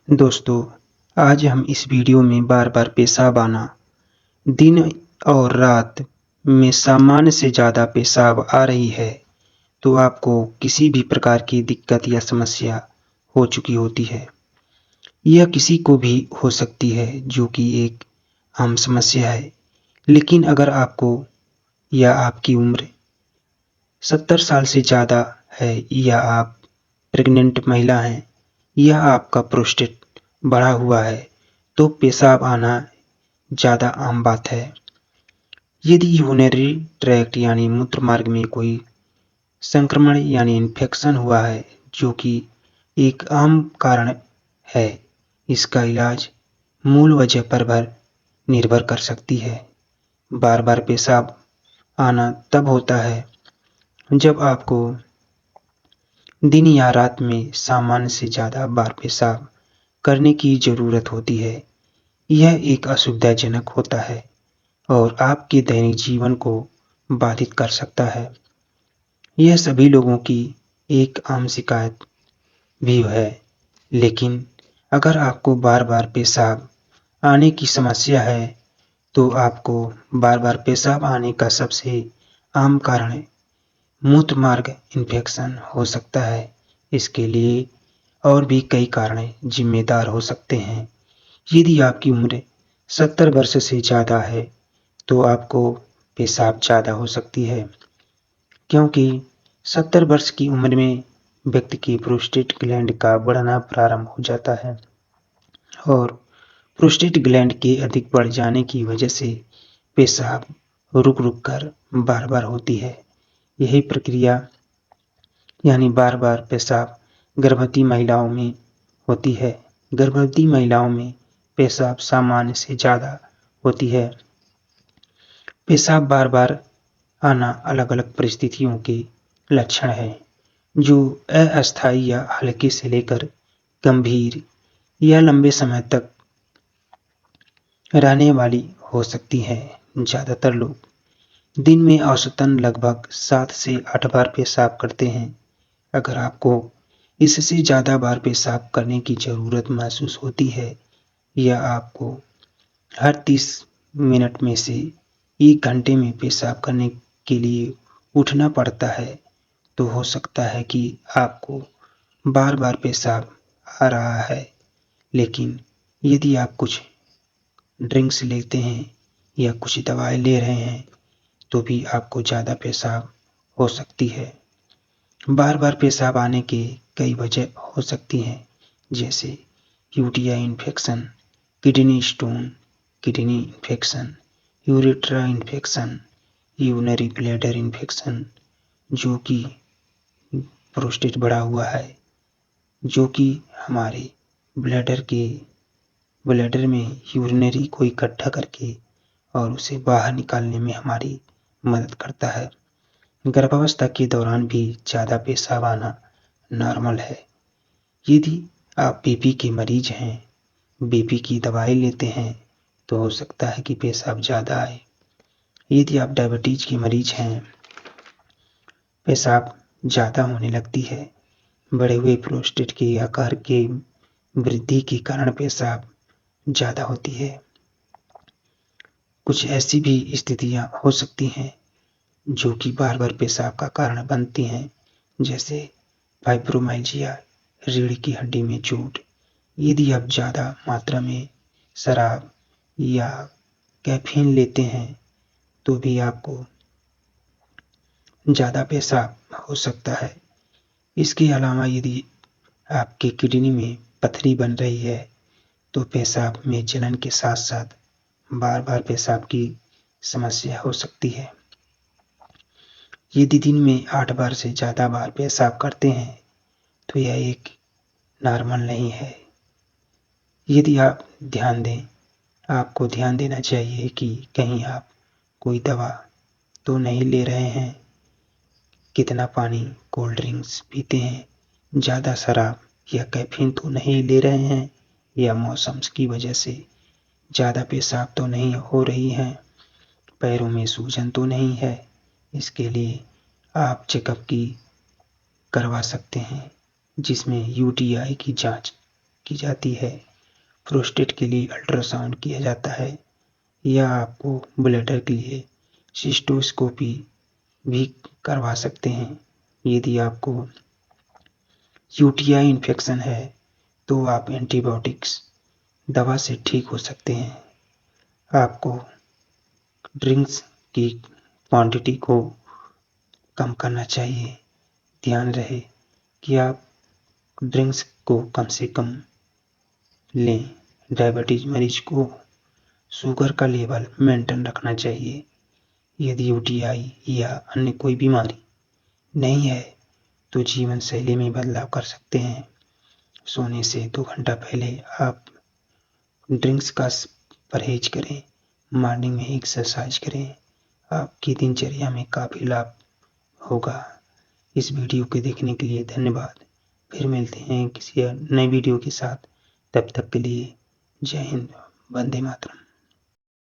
दोस्तों, आज हम इस वीडियो में बार-बार पेशाब आना, दिन और रात में सामान्य से ज़्यादा पेशाब आ रही है, तो आपको किसी भी प्रकार की दिक्कत या समस्या हो चुकी होती है। यह किसी को भी हो सकती है, जो कि एक आम समस्या है। लेकिन अगर आपको या आपकी उम्र 70 साल से ज़्यादा है, या आप प्रेग्नेंट महिला हैं, या आपका प्रोस्टेट बढ़ा हुआ है, तो पेशाब आना ज़्यादा आम बात है। यदि यूरिनरी ट्रैक्ट यानी मूत्र मार्ग में कोई संक्रमण यानी इन्फेक्शन हुआ है, जो कि एक आम कारण है, इसका इलाज मूल वजह पर निर्भर कर सकती है। बार-बार पेशाब आना तब होता है जब आपको दिन या रात में सामान्य से ज़्यादा बार पेशाब करने की ज़रूरत होती है। यह एक असुविधाजनक होता है और आपके दैनिक जीवन को बाधित कर सकता है। यह सभी लोगों की एक आम शिकायत भी है, लेकिन अगर आपको बार-बार पेशाब आने की समस्या है, तो आपको बार-बार पेशाब आने का सबसे आम कारण मूत्र मार्ग इन्फेक्शन हो सकता है। इसके लिए और भी कई कारण जिम्मेदार हो सकते हैं। यदि आपकी उम्र 70 वर्ष से ज़्यादा है, तो आपको पेशाब ज़्यादा हो सकती है, क्योंकि 70 वर्ष की उम्र में व्यक्ति की प्रोस्टेट ग्लैंड का बढ़ना प्रारंभ हो जाता है और प्रोस्टेट ग्लैंड के अधिक बढ़ जाने की वजह से पेशाब रुक-रुक कर बार-बार होती है। यही प्रक्रिया यानी बार-बार पेशाब गर्भवती महिलाओं में होती है। गर्भवती महिलाओं में पेशाब सामान्य से ज़्यादा होती है। पेशाब बार-बार आना अलग-अलग परिस्थितियों के लक्षण हैं, जो अस्थायी या हल्के से लेकर गंभीर या लंबे समय तक रहने वाली हो सकती हैं। ज़्यादातर लोग दिन में औसतन लगभग 7 से 8 बार पेशाब करते हैं। अगर आपको इससे ज़्यादा बार पेशाब करने की ज़रूरत महसूस होती है, या आपको हर 30 मिनट में से 1 घंटे में पेशाब करने के लिए उठना पड़ता है, तो हो सकता है कि आपको बार-बार पेशाब आ रहा है। लेकिन यदि आप कुछ ड्रिंक्स लेते हैं या कुछ दवाएं ले रहे हैं, तो भी आपको ज़्यादा पेशाब हो सकती है। बार-बार पेशाब आने के कई वजह हो सकती हैं, जैसे UTI infection, kidney stone, kidney infection, urethra infection, urinary bladder infection, जो कि प्रोस्टेट बढ़ा हुआ है, जो कि हमारे ब्लैडर में यूरिनरी को इकट्ठा करके और उसे बाहर निकालने में हमारी मदद करता है। गर्भावस्था के दौरान भी ज़्यादा पेशाब आना नॉर्मल है। यदि आप बीपी के मरीज हैं, बीपी की दवाई लेते हैं, तो हो सकता है कि पेशाब ज़्यादा आए। यदि आप डायबिटीज के मरीज हैं, पेशाब ज़्यादा होने लगती है। बढ़े हुए प्रोस्टेट के आकार के वृद्धि के कारण पेशाब ज़्यादा होती है। कुछ ऐसी भी स्थितियां हो सकती हैं जो कि बार-बार पेशाब का कारण बनती हैं, जैसे फाइब्रोमाइल्जिया, रीढ़ की हड्डी में चोट। यदि आप ज़्यादा मात्रा में शराब या कैफीन लेते हैं, तो भी आपको ज़्यादा पेशाब हो सकता है। इसके अलावा यदि आपके किडनी में पथरी बन रही है, तो पेशाब में जलन के साथ-साथ बार-बार पेशाब की समस्या हो सकती है। यदि दिन में 8 बार से ज़्यादा बार पेशाब करते हैं, तो यह एक नॉर्मल नहीं है। यदि आप ध्यान दें, आपको ध्यान देना चाहिए कि कहीं आप कोई दवा तो नहीं ले रहे हैं, कितना पानी, कोल्ड ड्रिंक्स पीते हैं, ज़्यादा शराब या कैफीन तो नहीं ले रहे हैं, या मौसम की वजह से ज़्यादा पेशाब तो नहीं हो रही है, पैरों में सूजन तो नहीं है। इसके लिए आप चेकअप की करवा सकते हैं, जिसमें यूटीआई की जांच की जाती है, प्रोस्टेट के लिए अल्ट्रासाउंड किया जाता है या आपको ब्लैडर के लिए सिस्टोस्कोपी भी करवा सकते हैं। यदि आपको यूटीआई इन्फेक्शन है तो आप एंटीबायोटिक्स दवा से ठीक हो सकते हैं। आपको ड्रिंक्स की क्वांटिटी को कम करना चाहिए। ध्यान रहे कि आप ड्रिंक्स को कम से कम लें। डायबिटीज मरीज को शुगर का लेवल मेंटेन रखना चाहिए। यदि यूटीआई या अन्य कोई बीमारी नहीं है तो जीवन शैली में बदलाव कर सकते हैं। सोने से 2 घंटा पहले आप ड्रिंक्स का परहेज करें। मॉर्निंग में एक्सरसाइज करें। आपकी दिनचर्या में काफ़ी लाभ होगा। इस वीडियो को देखने के लिए धन्यवाद। फिर मिलते हैं किसी नए वीडियो के साथ। तब तक के लिए जय हिंद, वंदे मातरम।